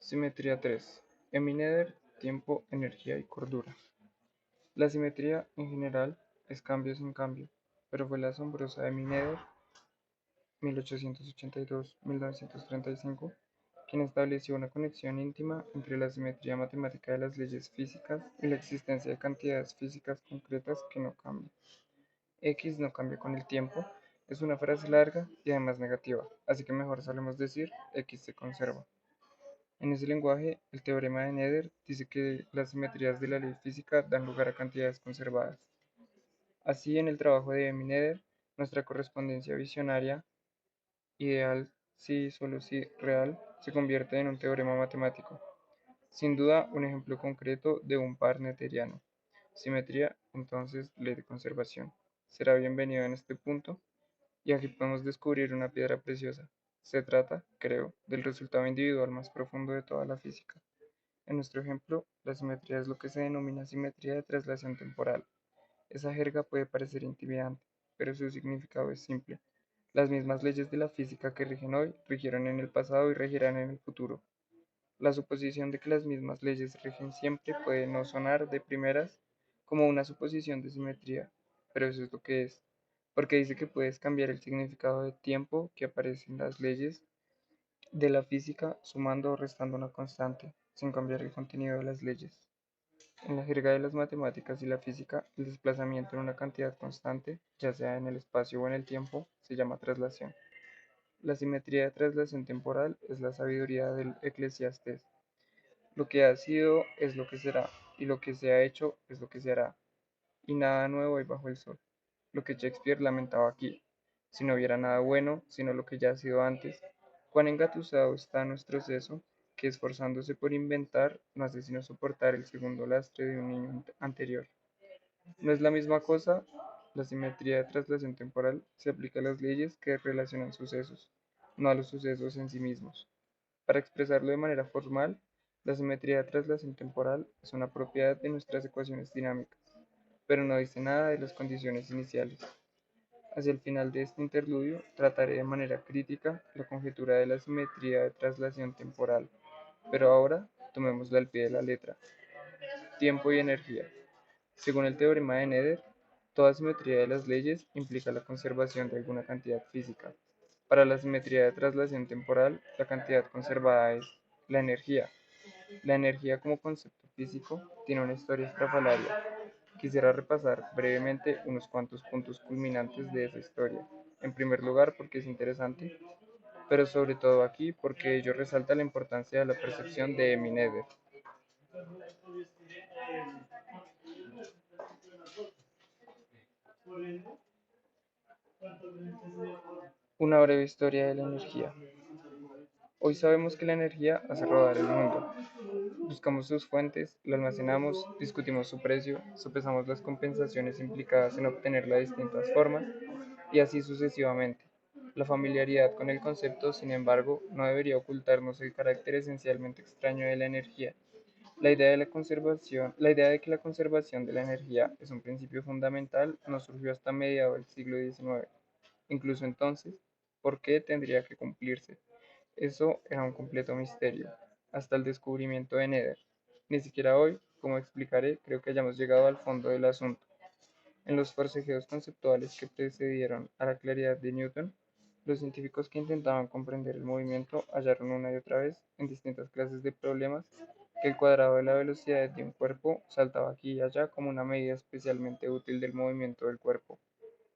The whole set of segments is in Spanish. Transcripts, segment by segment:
Simetría 3. Emineder, tiempo, energía y cordura. La simetría, en general, es cambio sin cambio, pero fue la asombrosa Emineder, 1882-1935, quien estableció una conexión íntima entre la simetría matemática de las leyes físicas y la existencia de cantidades físicas concretas que no cambian. X no cambia con el tiempo es una frase larga y además negativa, así que mejor solemos decir X se conserva. En ese lenguaje, el teorema de Nether dice que las simetrías de la ley física dan lugar a cantidades conservadas. Así, en el trabajo de Emmy-Nether, nuestra correspondencia visionaria ideal si solo si real se convierte en un teorema matemático. Sin duda, un ejemplo concreto de un par netteriano. Simetría, entonces, ley de conservación. Será bienvenido en este punto, y aquí podemos descubrir una piedra preciosa. Se trata, creo, del resultado individual más profundo de toda la física. En nuestro ejemplo, la simetría es lo que se denomina simetría de traslación temporal. Esa jerga puede parecer intimidante, pero su significado es simple. Las mismas leyes de la física que rigen hoy rigieron en el pasado y regirán en el futuro. La suposición de que las mismas leyes rigen siempre puede no sonar de primeras como una suposición de simetría, pero eso es lo que es, porque dice que puedes cambiar el significado de tiempo que aparece en las leyes de la física sumando o restando una constante, sin cambiar el contenido de las leyes. En la jerga de las matemáticas y la física, el desplazamiento en una cantidad constante, ya sea en el espacio o en el tiempo, se llama traslación. La simetría de traslación temporal es la sabiduría del Eclesiastés. Lo que ha sido es lo que será, y lo que se ha hecho es lo que se hará, y nada nuevo hay bajo el sol. Lo que Shakespeare lamentaba aquí, si no hubiera nada bueno, sino lo que ya ha sido antes, cuán engatusado está nuestro seso, que esforzándose por inventar, no hace sino soportar el segundo lastre de un niño anterior. No es la misma cosa, la simetría de traslación temporal se aplica a las leyes que relacionan sucesos, no a los sucesos en sí mismos. Para expresarlo de manera formal, la simetría de traslación temporal es una propiedad de nuestras ecuaciones dinámicas, pero no dice nada de las condiciones iniciales. Hacia el final de este interludio, trataré de manera crítica la conjetura de la simetría de traslación temporal, pero ahora tomémosla al pie de la letra. Tiempo y energía. Según el teorema de Nether, toda simetría de las leyes implica la conservación de alguna cantidad física. Para la simetría de traslación temporal, la cantidad conservada es la energía. La energía como concepto físico tiene una historia estrafalaria. Quisiera repasar brevemente unos cuantos puntos culminantes de esa historia. En primer lugar, porque es interesante, pero sobre todo aquí porque ello resalta la importancia de la percepción de Emmy Nether. Una breve historia de la energía. Hoy sabemos que la energía hace rodar el mundo. Buscamos sus fuentes, la almacenamos, discutimos su precio, sopesamos las compensaciones implicadas en obtenerla de distintas formas y así sucesivamente. La familiaridad con el concepto, sin embargo, no debería ocultarnos el carácter esencialmente extraño de la energía. La idea de que la conservación de la energía es un principio fundamental no surgió hasta mediados del siglo XIX. Incluso entonces, ¿por qué tendría que cumplirse? Eso era un completo misterio, hasta el descubrimiento de Nether. Ni siquiera hoy, como explicaré, creo que hayamos llegado al fondo del asunto. En los forcejeos conceptuales que precedieron a la claridad de Newton, los científicos que intentaban comprender el movimiento hallaron una y otra vez, en distintas clases de problemas, que el cuadrado de la velocidad de un cuerpo saltaba aquí y allá como una medida especialmente útil del movimiento del cuerpo.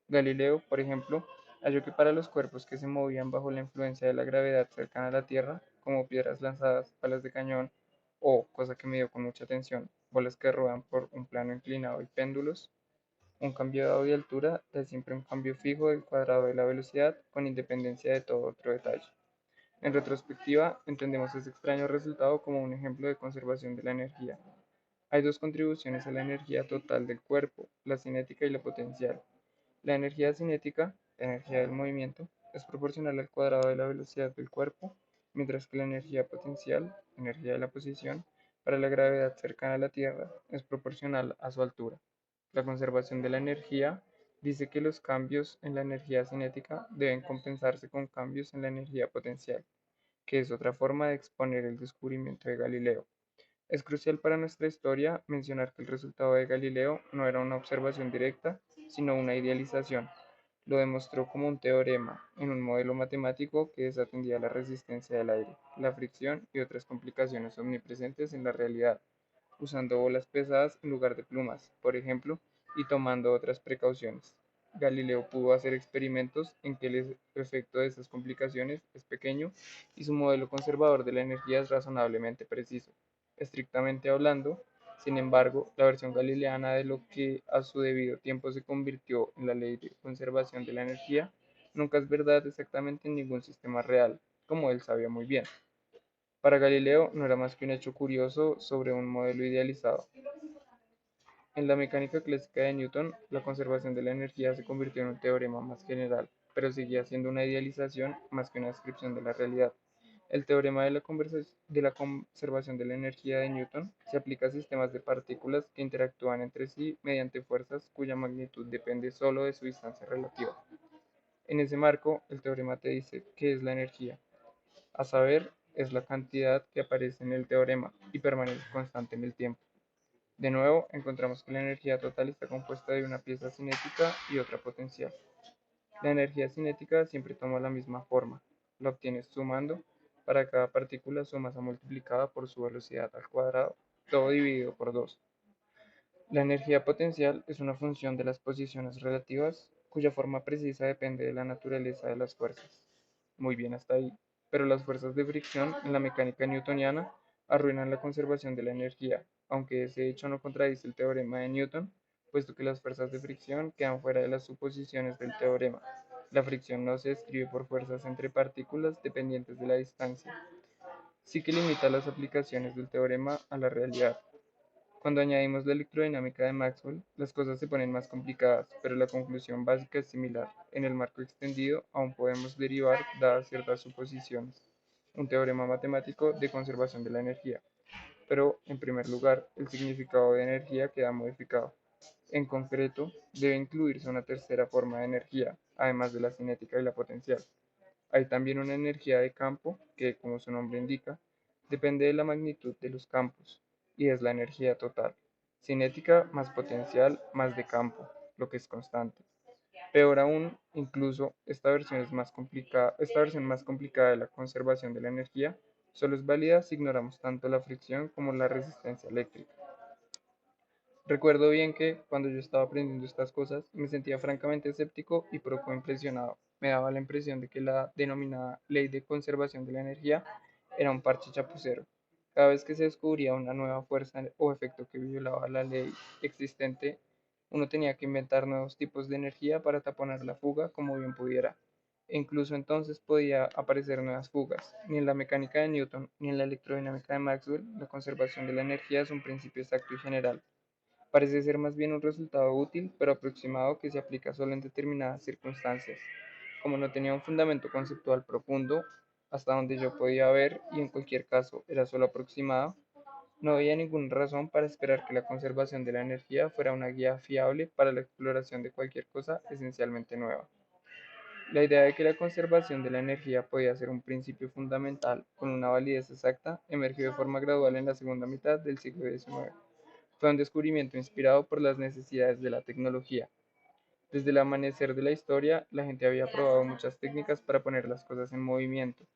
Galileo, por ejemplo, halló que para los cuerpos que se movían bajo la influencia de la gravedad cercana a la Tierra, como piedras lanzadas, balas de cañón o, cosa que me dio con mucha atención, bolas que rodan por un plano inclinado y péndulos, un cambio dado de altura da siempre un cambio fijo del cuadrado de la velocidad con independencia de todo otro detalle. En retrospectiva, entendemos ese extraño resultado como un ejemplo de conservación de la energía. Hay dos contribuciones a la energía total del cuerpo, la cinética y la potencial. La energía cinética, la energía del movimiento, es proporcional al cuadrado de la velocidad del cuerpo, mientras que la energía potencial, energía de la posición, para la gravedad cercana a la Tierra, es proporcional a su altura. La conservación de la energía dice que los cambios en la energía cinética deben compensarse con cambios en la energía potencial. que es otra forma de exponer el descubrimiento de Galileo. Es crucial para nuestra historia mencionar que el resultado de Galileo no era una observación directa, sino una idealización. Lo demostró como un teorema en un modelo matemático que desatendía la resistencia del aire, la fricción y otras complicaciones omnipresentes en la realidad, usando bolas pesadas en lugar de plumas, por ejemplo, y tomando otras precauciones. Galileo pudo hacer experimentos en que el efecto de estas complicaciones es pequeño y su modelo conservador de la energía es razonablemente preciso. Estrictamente hablando, sin embargo, la versión galileana de lo que a su debido tiempo se convirtió en la ley de conservación de la energía nunca es verdad exactamente en ningún sistema real, como él sabía muy bien. Para Galileo no era más que un hecho curioso sobre un modelo idealizado. En la mecánica clásica de Newton, la conservación de la energía se convirtió en un teorema más general, pero seguía siendo una idealización más que una descripción de la realidad. El teorema de la conservación de la energía de Newton se aplica a sistemas de partículas que interactúan entre sí mediante fuerzas cuya magnitud depende solo de su distancia relativa. En ese marco, el teorema te dice qué es la energía, a saber, es la cantidad que aparece en el teorema y permanece constante en el tiempo. De nuevo, encontramos que la energía total está compuesta de una pieza cinética y otra potencial. La energía cinética siempre toma la misma forma. La obtienes sumando para cada partícula su masa multiplicada por su velocidad al cuadrado, todo dividido por 2. La energía potencial es una función de las posiciones relativas cuya forma precisa depende de la naturaleza de las fuerzas. Muy bien hasta ahí, pero las fuerzas de fricción en la mecánica newtoniana arruinan la conservación de la energía, aunque ese hecho no contradice el teorema de Newton, puesto que las fuerzas de fricción quedan fuera de las suposiciones del teorema. La fricción no se describe por fuerzas entre partículas dependientes de la distancia. Sí que limita las aplicaciones del teorema a la realidad. Cuando añadimos la electrodinámica de Maxwell, las cosas se ponen más complicadas, pero la conclusión básica es similar. En el marco extendido aún podemos derivar dadas ciertas suposiciones, un teorema matemático de conservación de la energía. Pero, en primer lugar, el significado de energía queda modificado. En concreto, debe incluirse una tercera forma de energía, además de la cinética y la potencial. Hay también una energía de campo que, como su nombre indica, depende de la magnitud de los campos, y es la energía total. Cinética más potencial más de campo, lo que es constante. Peor aún, incluso esta versión más complicada de la conservación de la energía solo es válida si ignoramos tanto la fricción como la resistencia eléctrica. Recuerdo bien que, cuando yo estaba aprendiendo estas cosas, me sentía francamente escéptico y poco impresionado. Me daba la impresión de que la denominada ley de conservación de la energía era un parche chapucero. Cada vez que se descubría una nueva fuerza o efecto que violaba la ley existente, uno tenía que inventar nuevos tipos de energía para taponar la fuga como bien pudiera. E incluso entonces podía aparecer nuevas fugas. Ni en la mecánica de Newton ni en la electrodinámica de Maxwell, la conservación de la energía es un principio exacto y general. Parece ser más bien un resultado útil, pero aproximado que se aplica solo en determinadas circunstancias. Como no tenía un fundamento conceptual profundo, hasta donde yo podía ver, y en cualquier caso era solo aproximado, no había ninguna razón para esperar que la conservación de la energía fuera una guía fiable para la exploración de cualquier cosa esencialmente nueva. La idea de que la conservación de la energía podía ser un principio fundamental con una validez exacta emergió de forma gradual en la segunda mitad del siglo XIX. Fue un descubrimiento inspirado por las necesidades de la tecnología. Desde el amanecer de la historia, la gente había probado muchas técnicas para poner las cosas en movimiento,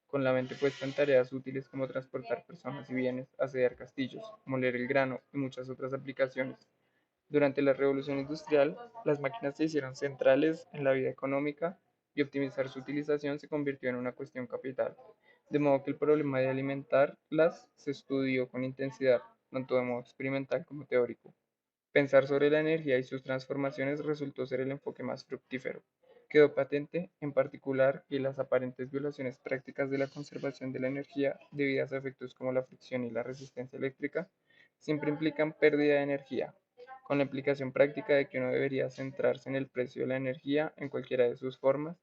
con la mente puesta en tareas útiles como transportar personas y bienes, asediar castillos, moler el grano y muchas otras aplicaciones. Durante la Revolución Industrial, las máquinas se hicieron centrales en la vida económica y optimizar su utilización se convirtió en una cuestión capital, de modo que el problema de alimentarlas se estudió con intensidad, tanto de modo experimental como teórico. Pensar sobre la energía y sus transformaciones resultó ser el enfoque más fructífero. Quedó patente, en particular, que las aparentes violaciones prácticas de la conservación de la energía, debidas a efectos como la fricción y la resistencia eléctrica, siempre implican pérdida de energía, con la implicación práctica de que uno debería centrarse en el precio de la energía en cualquiera de sus formas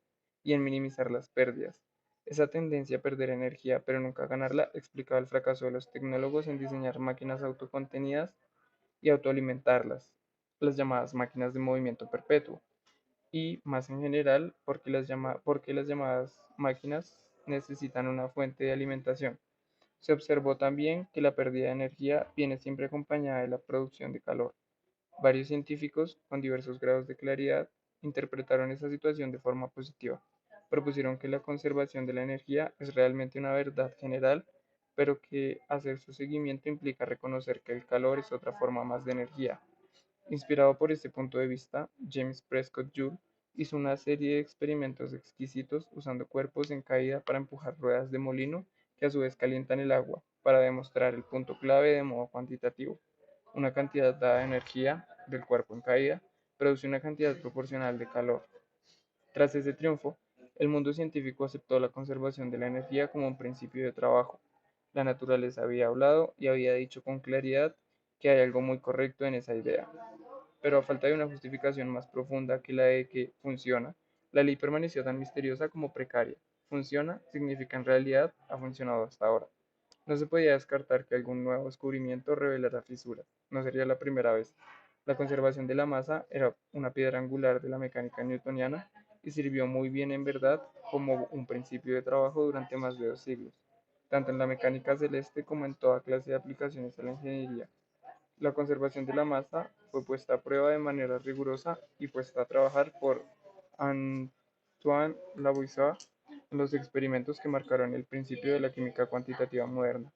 y en minimizar las pérdidas. Esa tendencia a perder energía pero nunca a ganarla explicaba el fracaso de los tecnólogos en diseñar máquinas autocontenidas y autoalimentarlas, las llamadas máquinas de movimiento perpetuo, y más en general porque las llamadas máquinas necesitan una fuente de alimentación. Se observó también que la pérdida de energía viene siempre acompañada de la producción de calor. Varios científicos, con diversos grados de claridad, interpretaron esa situación de forma positiva. Propusieron que la conservación de la energía es realmente una verdad general, pero que hacer su seguimiento implica reconocer que el calor es otra forma más de energía. Inspirado por este punto de vista, James Prescott Joule hizo una serie de experimentos exquisitos usando cuerpos en caída para empujar ruedas de molino que a su vez calientan el agua, para demostrar el punto clave de modo cuantitativo. Una cantidad dada de energía del cuerpo en caída produce una cantidad proporcional de calor. Tras ese triunfo, el mundo científico aceptó la conservación de la energía como un principio de trabajo. La naturaleza había hablado y había dicho con claridad que hay algo muy correcto en esa idea. Pero a falta de una justificación más profunda que la de que funciona, la ley permaneció tan misteriosa como precaria. Funciona significa en realidad ha funcionado hasta ahora. No se podía descartar que algún nuevo descubrimiento revelara fisuras. No sería la primera vez. La conservación de la masa era una piedra angular de la mecánica newtoniana y sirvió muy bien en verdad como un principio de trabajo durante más de 2 siglos, tanto en la mecánica celeste como en toda clase de aplicaciones a la ingeniería. La conservación de la masa fue puesta a prueba de manera rigurosa y puesta a trabajar por Antoine Lavoisier en los experimentos que marcaron el principio de la química cuantitativa moderna.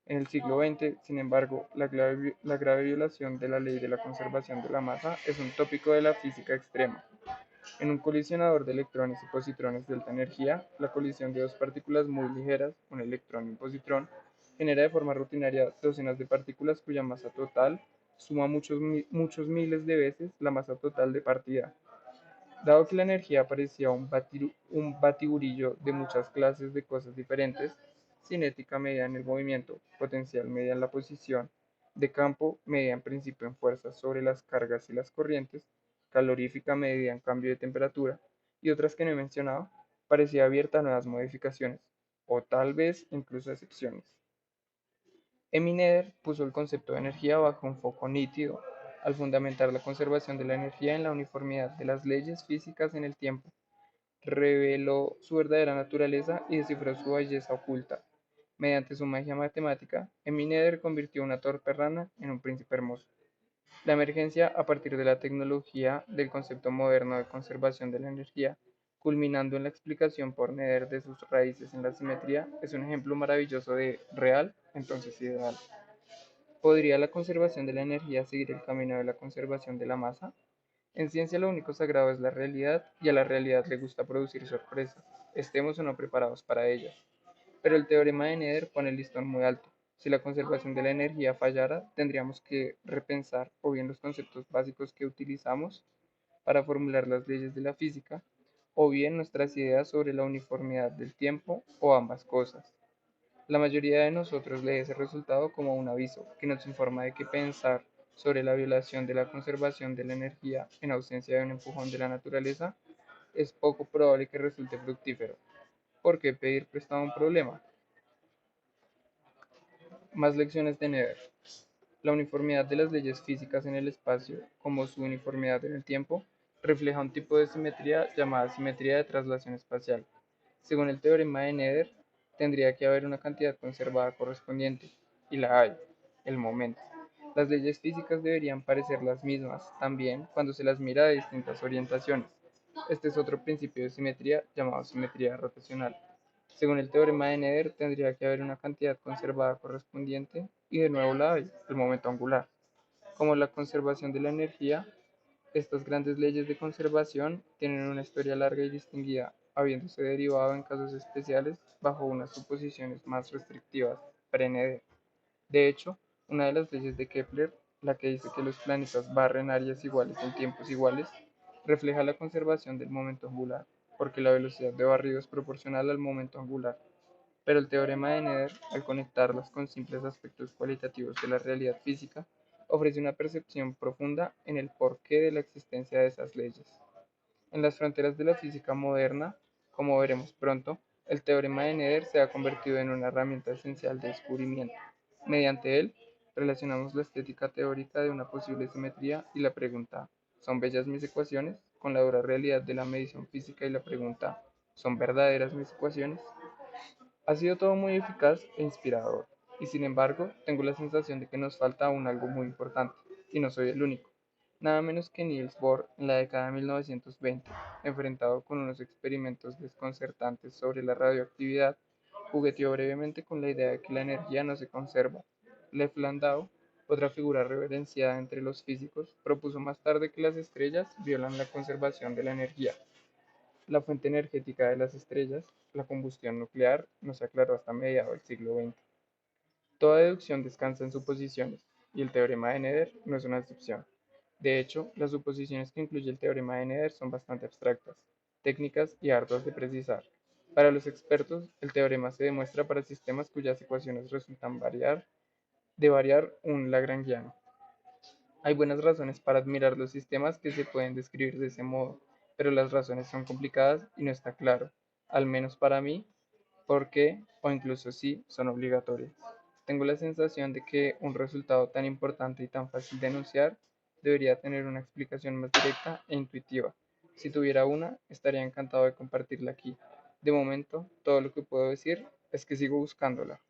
En el siglo XX, sin embargo, la grave violación de la ley de la conservación de la masa es un tópico de la física extrema. En un colisionador de electrones y positrones de alta energía, la colisión de dos partículas muy ligeras, un electrón y un positrón, genera de forma rutinaria docenas de partículas cuya masa total suma muchos miles de veces la masa total de partida. Dado que la energía parecía un batiburrillo de muchas clases de cosas diferentes, cinética medida en el movimiento, potencial medida en la posición, de campo medida en principio en fuerzas sobre las cargas y las corrientes, calorífica medida en cambio de temperatura, y otras que no he mencionado, parecía abierta a nuevas modificaciones, o tal vez incluso excepciones. Eminem puso el concepto de energía bajo un foco nítido, al fundamentar la conservación de la energía en la uniformidad de las leyes físicas en el tiempo. Reveló su verdadera naturaleza y descifró su belleza oculta. Mediante su magia matemática, Eminem convirtió una torpe rana en un príncipe hermoso. La emergencia a partir de la tecnología del concepto moderno de conservación de la energía, culminando en la explicación por Nether de sus raíces en la simetría, es un ejemplo maravilloso de real, entonces ideal. ¿Podría la conservación de la energía seguir el camino de la conservación de la masa? En ciencia lo único sagrado es la realidad y a la realidad le gusta producir sorpresas, estemos o no preparados para ellas. Pero el teorema de Nether pone el listón muy alto. Si la conservación de la energía fallara, tendríamos que repensar o bien los conceptos básicos que utilizamos para formular las leyes de la física, o bien nuestras ideas sobre la uniformidad del tiempo, o ambas cosas. La mayoría de nosotros lee ese resultado como un aviso que nos informa de que pensar sobre la violación de la conservación de la energía en ausencia de un empujón de la naturaleza es poco probable que resulte fructífero. ¿Por qué pedir prestado un problema? Más lecciones de Nether. La uniformidad de las leyes físicas en el espacio, como su uniformidad en el tiempo, refleja un tipo de simetría llamada simetría de traslación espacial. Según el teorema de Nether, tendría que haber una cantidad conservada correspondiente, y la hay, el momento. Las leyes físicas deberían parecer las mismas también cuando se las mira de distintas orientaciones. Este es otro principio de simetría llamado simetría rotacional. Según el teorema de Nether, tendría que haber una cantidad conservada correspondiente, y de nuevo la hay, el momento angular. Como la conservación de la energía, estas grandes leyes de conservación tienen una historia larga y distinguida, habiéndose derivado en casos especiales bajo unas suposiciones más restrictivas pre-Nether. De hecho, una de las leyes de Kepler, la que dice que los planetas barren áreas iguales en tiempos iguales, refleja la conservación del momento angular, porque la velocidad de barrido es proporcional al momento angular. Pero el teorema de Nether, al conectarlas con simples aspectos cualitativos de la realidad física, ofrece una percepción profunda en el porqué de la existencia de esas leyes. En las fronteras de la física moderna, como veremos pronto, el teorema de Nether se ha convertido en una herramienta esencial de descubrimiento. Mediante él, relacionamos la estética teórica de una posible simetría y la pregunta ¿son bellas mis ecuaciones?, con la dura realidad de la medición física y la pregunta ¿son verdaderas mis ecuaciones? Ha sido todo muy eficaz e inspirador, y sin embargo, tengo la sensación de que nos falta aún algo muy importante, y no soy el único. Nada menos que Niels Bohr en la década de 1920, enfrentado con unos experimentos desconcertantes sobre la radioactividad, jugueteó brevemente con la idea de que la energía no se conserva. Lev Landau, otra figura reverenciada entre los físicos, propuso más tarde que las estrellas violan la conservación de la energía. La fuente energética de las estrellas, la combustión nuclear, no se aclaró hasta mediados del siglo XX. Toda deducción descansa en suposiciones, y el teorema de Nether no es una excepción. De hecho, las suposiciones que incluye el teorema de Nether son bastante abstractas, técnicas y arduas de precisar. Para los expertos, el teorema se demuestra para sistemas cuyas ecuaciones resultan variar un lagrangiano. Hay buenas razones para admirar los sistemas que se pueden describir de ese modo, pero las razones son complicadas y no está claro, al menos para mí, por qué o incluso si son obligatorias. Tengo la sensación de que un resultado tan importante y tan fácil de enunciar debería tener una explicación más directa e intuitiva. Si tuviera una, estaría encantado de compartirla aquí. De momento, todo lo que puedo decir es que sigo buscándola.